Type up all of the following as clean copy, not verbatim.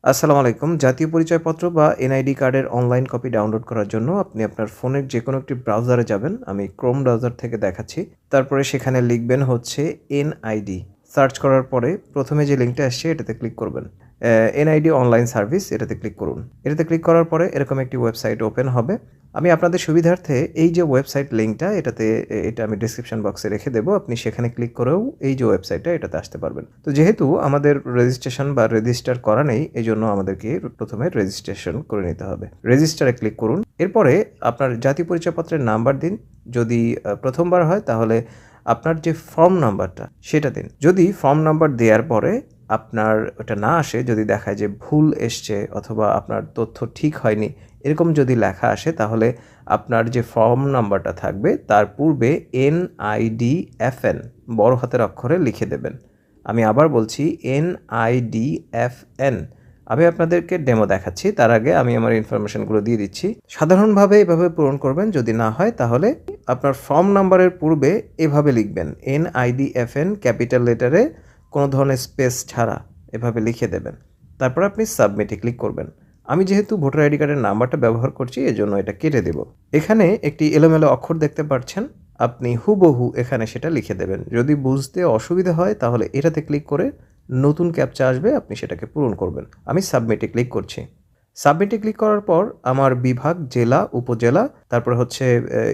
আসসালামু আলাইকুম। জাতীয় পরিচয়পত্র বা এনআইডি কার্ডের অনলাইন কপি ডাউনলোড করার জন্য আপনি আপনার ফোনের যেকোনো একটি ব্রাউজারে যাবেন। আমি ক্রোম ব্রাউজার থেকে দেখাচ্ছি। তারপরে সেখানে লিখবেন হচ্ছে এনআইডি। সার্চ করার পরে ১ম এ যে লিঙ্কটা আসছে এটাতে ক্লিক করবেন। এনআইডি অনলাইন সার্ভিস এটাতে ক্লিক করুন। এটাতে ক্লিক করার পরে এরকম একটি ওয়েবসাইট ওপেন হবে। আমি আপনাদের সুবিধার্থে এই যে ওয়েবসাইট লিঙ্কটা এটা আমি ডেসক্রিপশন বক্সে রেখে দেব। আপনি সেখানে ক্লিক করেও এই যে ওয়েবসাইটটা এটাতে আসতে পারবেন। তো যেহেতু আমাদের রেজিস্ট্রেশন বা রেজিস্টার করা নেই, এজন্য আমাদেরকে প্রথমে রেজিস্ট্রেশন করে নিতে হবে। রেজিস্টারে ক্লিক করুন। এরপরে আপনার জাতীয় পরিচয়পত্রের নাম্বার দিন। যদি প্রথমবার হয় তাহলে আপনার যে ফর্ম নাম্বারটা সেটা দিন। যদি ফর্ম নাম্বার দেওয়ার পরে আপনার ওটা না আসে, যদি দেখায় যে ভুল এসছে অথবা আপনার তথ্য ঠিক হয়নি, এরকম যদি লেখা আসে তাহলে আপনার যে ফর্ম নাম্বারটা থাকবে তার পূর্বে NIDFN বড় হাতের অক্ষরে লিখে দেবেন। আমি আবার বলছি NIDFN। আমি আপনাদেরকে ডেমো দেখাচ্ছি, তার আগে আমি আমার ইনফরমেশনগুলো দিয়ে দিচ্ছি। সাধারণভাবে এভাবে পূরণ করবেন, যদি না হয় তাহলে আপনার ফর্ম নাম্বারের পূর্বে এভাবে লিখবেন NIDFN ক্যাপিটাল লেটারে কোনো ধরনের স্পেস ছাড়া এভাবে লিখে দেবেন। তারপর আপনি সাবমিটে ক্লিক করবেন। আমি যেহেতু ভোটার আইডি কার্ডের নাম্বারটা ব্যবহার করছি এজন্য এটা কেটে দেব। এখানে একটি এলোমেলো অক্ষর দেখতে পাচ্ছেন, আপনি হুবহু এখানে সেটা লিখে দেবেন। যদি বুঝতে অসুবিধা হয় তাহলে এটাতে ক্লিক করে নতুন ক্যাপচা আসবে, আপনি সেটাকে পূরণ করবেন। আমি সাবমিটে ক্লিক করছি। সাবমিটে ক্লিক করার পর আমার বিভাগ, জেলা, উপজেলা, তারপর হচ্ছে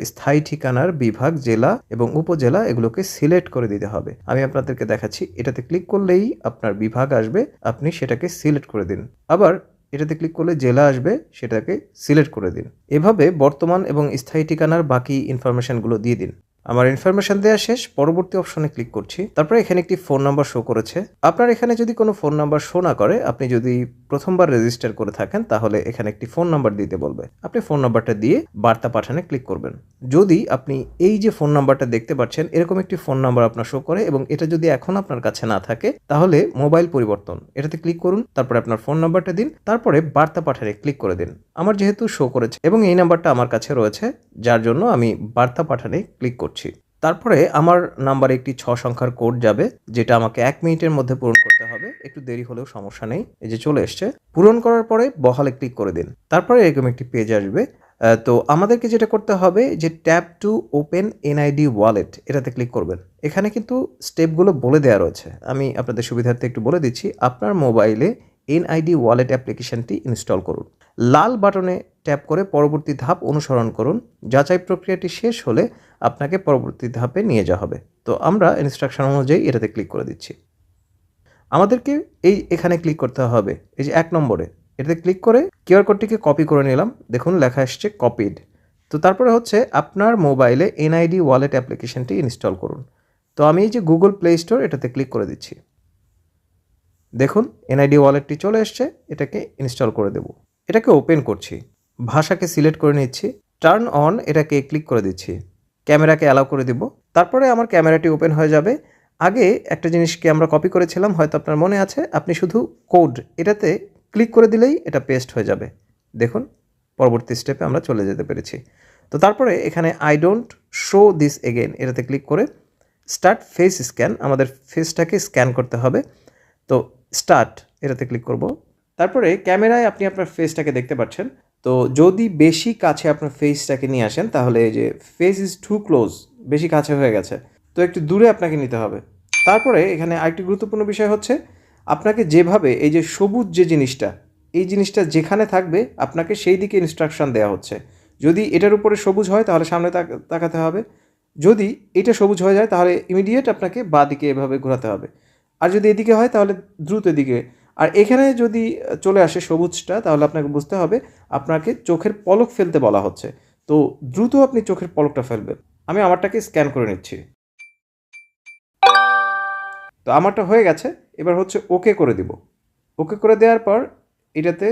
স্থায়ী ঠিকানার বিভাগ, জেলা এবং উপজেলা এগুলোকে সিলেক্ট করে দিতে হবে। আমি আপনাদেরকে দেখাচ্ছি। এটাতে ক্লিক করলেই আপনার বিভাগ আসবে, আপনি সেটাকে সিলেক্ট করে দিন। আবার এটাতে ক্লিক করলে জেলা আসবে, সেটাকে সিলেক্ট করে দিন। এভাবে বর্তমান এবং স্থায়ী ঠিকানার বাকি ইনফরমেশনগুলো দিয়ে দিন। আমার ইনফরমেশন দেওয়া শেষ। পরবর্তী অপশনে ক্লিক করছি। তারপরে এখানে একটি ফোন নাম্বার শো করেছে। আপনার এখানে যদি কোনো ফোন নাম্বার শো না করে, আপনি যদি প্রথমবার রেজিস্টার করে থাকেন তাহলে এখানে একটি ফোন নাম্বার দিতে বলবে। আপনি ফোন নাম্বারটা দিয়ে বার্তা পাঠানে ক্লিক করবেন। যদি আপনি এই যে ফোন নাম্বারটা দেখতে পাচ্ছেন এরকম একটি ফোন নাম্বার আপনার শো করে এবং এটা যদি এখন আপনার কাছে না থাকে তাহলে মোবাইল পরিবর্তন এটাতে ক্লিক করুন। তারপরে আপনার ফোন নাম্বারটা দিন, তারপরে বার্তা পাঠানে ক্লিক করে দিন। আমার যেহেতু শো করেছে এবং এই নাম্বারটা আমার কাছে রয়েছে, যার জন্য আমি বার্তা পাঠানে ক্লিক করছি। তারপরে আমার নাম্বারে একটি ৬ সংখ্যার কোড যাবে, যেটা আমাকে ১ মিনিটের মধ্যে পূরণ করতে হবে। একটু দেরি হলেও সমস্যা নেই। এই যে চলে এসছে। পূরণ করার পরে বহালে ক্লিক করে দিন। তারপরে এরকম একটি পেজ আসবে। তো আমাদেরকে যেটা করতে হবে যে tap to open NID wallet এটাতে ক্লিক করবেন। এখানে কিন্তু স্টেপগুলো বলে দেওয়া রয়েছে। আমি আপনাদের সুবিধার্থে একটু বলে দিচ্ছি। আপনার মোবাইলে এনআইডি ওয়ালেট অ্যাপ্লিকেশনটি ইনস্টল করুন। লাল বাটনে ট্যাপ করে পরবর্তী ধাপ অনুসরণ করুন। যাচাই প্রক্রিয়াটি শেষ হলে আপনাকে পরবর্তী ধাপে নিয়ে যাওয়া হবে। তো আমরা ইনস্ট্রাকশন অনুযায়ী এটাতে ক্লিক করে দিচ্ছি। আমাদেরকে এখানে ক্লিক করতে হবে। এই যে ১ নম্বরে এটাতে ক্লিক করে কিউআর কোডটিকে কপি করে নিলাম। দেখুন লেখা আসছে কপিড। তো তারপরে হচ্ছে আপনার মোবাইলে এনআইডি ওয়ালেট অ্যাপ্লিকেশনটি ইনস্টল করুন। তো আমি এই যে গুগল প্লে স্টোর এটাতে ক্লিক করে দিচ্ছি। দেখুন এনআইডি ওয়ালেটটি চলে এসছে, এটাকে ইনস্টল করে দেব। এটাকে ওপেন করছি। ভাষাকে সিলেক্ট করে নিচ্ছি। টার্ন অন এটাকে ক্লিক করে দিচ্ছি। ক্যামেরাকে অ্যালাউ করে দিব। তারপরে আমার ক্যামেরাটি ওপেন হয়ে যাবে। আগে একটা জিনিসকে আমরা কপি করেছিলাম, হয়তো আপনার মনে আছে। আপনি শুধু কোড এটাতে ক্লিক করে দিলেই এটা পেস্ট হয়ে যাবে। দেখুন পরবর্তী স্টেপে আমরা চলে যেতে পেরেছি। তো তারপরে এখানে I don't show this again এটাতে ক্লিক করে স্টার্ট ফেস স্ক্যান, আমাদের ফেসটাকে স্ক্যান করতে হবে। তো স্টার্ট এটাতে ক্লিক করব। তারপরে ক্যামেরায় আপনি আপনার ফেসটাকে দেখতে পাচ্ছেন। তো যদি বেশি কাছে আপনার ফেসটাকে নিয়ে আসেন তাহলে এই যে ফেস ইজ টু ক্লোজ, বেশি কাছে হয়ে গেছে, তো একটু দূরে আপনাকে নিতে হবে। তারপরে এখানে আরেকটি গুরুত্বপূর্ণ বিষয় হচ্ছে আপনাকে যেভাবে এই যে সবুজ যে জিনিসটা, এই জিনিসটা যেখানে থাকবে আপনাকে সেই দিকে ইনস্ট্রাকশন দেওয়া হচ্ছে। যদি এটার উপরে সবুজ হয় তাহলে সামনে তাকাতে হবে। যদি এটা সবুজ হয়ে যায় তাহলে ইমিডিয়েট আপনাকে বাঁ দিকে এভাবে ঘোরাতে হবে। আর যদি এদিকে হয় তাহলে দ্রুত এদিকে। আর এখানে যদি চলে আসে সবুজটা তাহলে আপনাকে বুঝতে হবে আপনাকে চোখের পলক ফেলতে বলা হচ্ছে। তো দ্রুত আপনি চোখের পলকটা ফেলবেন। আমি আমারটাকে স্ক্যান করে নিচ্ছি। তো আমারটা হয়ে গেছে। এবার হচ্ছে ওকে করে দিব। ওকে করে দেওয়ার পর এটাতে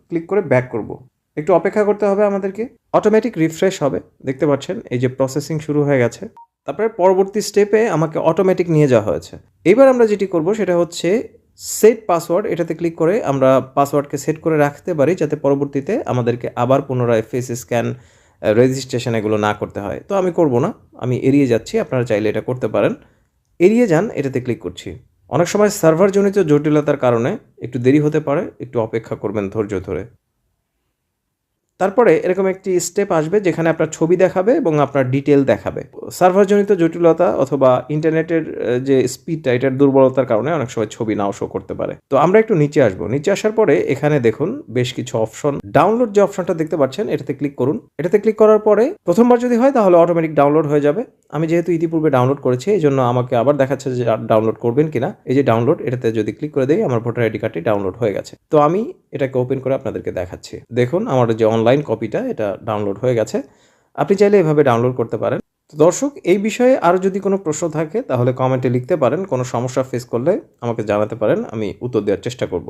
ক্লিক করে ব্যাক করব। একটু অপেক্ষা করতে হবে আমাদেরকে। অটোমেটিক রিফ্রেশ হবে, দেখতে পাচ্ছেন এই যে প্রসেসিং শুরু হয়ে গেছে। তারপরে পরবর্তী স্টেপে আমাকে অটোমেটিক নিয়ে যাওয়া হয়েছে। এবার আমরা যেটি করব সেটা হচ্ছে সেট পাসওয়ার্ড, এটাতে ক্লিক করে আমরা পাসওয়ার্ডকে সেট করে রাখতে পারি যাতে পরবর্তীতে আমাদেরকে আবার পুনরায় ফেস স্ক্যান, রেজিস্ট্রেশন এগুলো না করতে হয়। তো আমি করব না, আমি এড়িয়ে যাচ্ছি। আপনারা চাইলে এটা করতে পারেন। এড়িয়ে যান এটাতে ক্লিক করছি। অনেক সময় সার্ভারজনিত জটিলতার কারণে একটু দেরি হতে পারে, একটু অপেক্ষা করবেন ধৈর্য ধরে। তারপরে এরকম একটি স্টেপ আসবে যেখানে আপনার ছবি দেখাবে এবং আপনার ডিটেল দেখাবে। সার্ভারজনিত জটিলতা অথবা ইন্টারনেটের যে স্পিডটা এটার দুর্বলতার কারণে অনেক সময় ছবি নাও শো করতে পারে। তো আমরা একটু নিচে আসবো। নিচে আসার পরে এখানে দেখুন বেশ কিছু অপশন। ডাউনলোড যে অপশনটা দেখতে পাচ্ছেন এটাতে ক্লিক করুন। এটাতে ক্লিক করার পরে প্রথমবার যদি হয় তাহলে অটোমেটিক ডাউনলোড হয়ে যাবে। আমি যেহেতু ইতিপূর্বে ডাউনলোড করেছি এই জন্য আমাকে আবার দেখাচ্ছে যে ডাউনলোড করবেন কিনা। এই যে ডাউনলোড, এটাতে যদি ক্লিক করে দেই আমার ভোটার আইডি কার্ডটি ডাউনলোড হয়ে গেছে। তো আমি এটাকে ওপেন করে আপনাদেরকে দেখাচ্ছি। দেখুন আমার যে অনলাইন কপিটা এটা ডাউনলোড হয়ে গেছে। আপনি চাইলে এভাবে ডাউনলোড করতে পারেন। তো দর্শক, এই বিষয়ে আরও যদি কোনো প্রশ্ন থাকে তাহলে কমেন্টে লিখতে পারেন। কোনো সমস্যা ফেস করলে আমাকে জানাতে পারেন, আমি উত্তর দেওয়ার চেষ্টা করব।